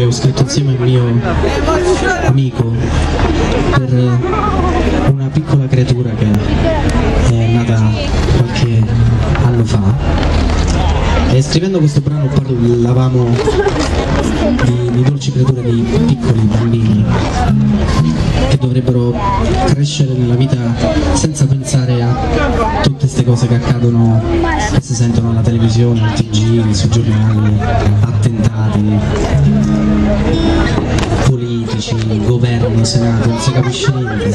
Ho scritto insieme al mio amico per una piccola creatura che è nata qualche anno fa, e scrivendo questo brano parlavamo di dolci creature, di piccoli bambini che dovrebbero crescere nella vita senza pensare a tutte queste cose che accadono, che si sentono alla televisione, al TG, sui giornali, attentati, politici, governi, senato, non si capisce niente.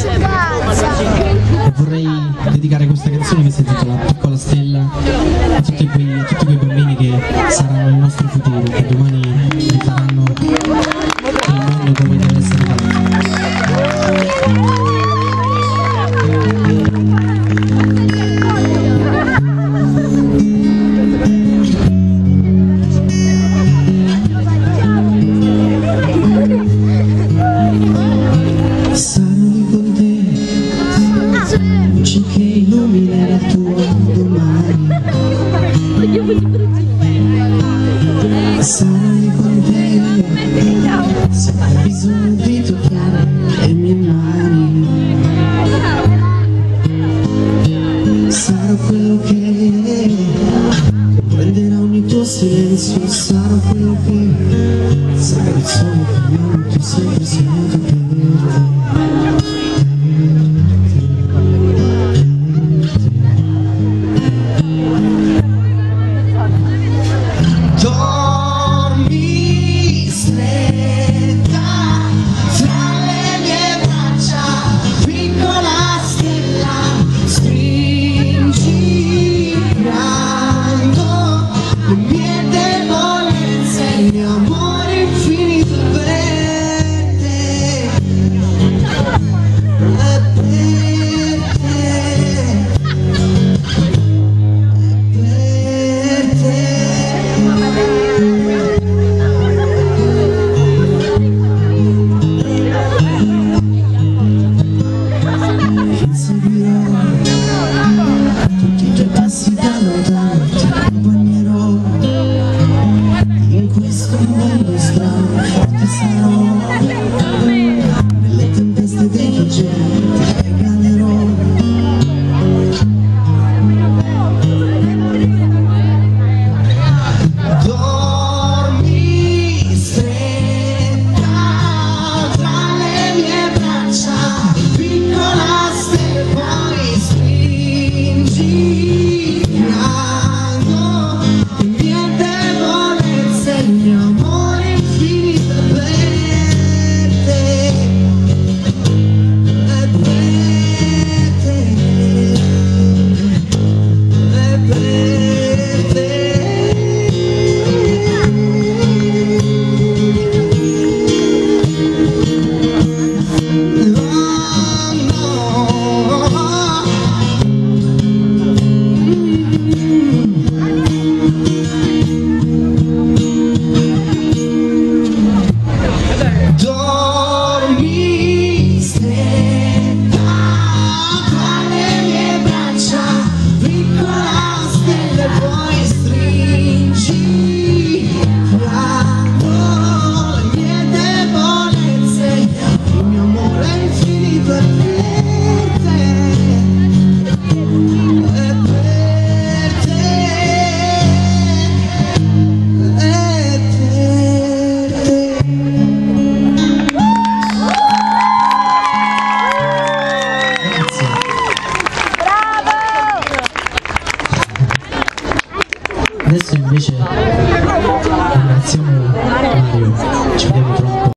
E vorrei dedicare questa canzone che si intitola Piccola Stella a tutti quei bambini che saranno il nostro futuro, che domani rifaranno il mondo come deve essere fatto. Sarò con te, luce che illuminerà il tuo domani. Sarai con te, se hai bisogno di toccare le mie mani. Sarò quello che prenderà ogni tuo silenzio, sarò quello che sarà il sole che mi amo, tu sempre sognato per te. Tutti i tuoi passi da lontano ti accompagnerò in questo mondo strano, forte sarò nelle tempeste dei tuoi geni, ti regalerò dormi stretta tra le mie braccia, piccola stella, poi stringi piano le mie debolezze, il mio amore infinito per te, per te. Dormi stretta tra le mie braccia, piccola stella, poi stringi piano le mie debolezze, il mio amore infinito è per te, è per te, è per te. Adesso invece ringraziamo Mario, ci vediamo tra un po'.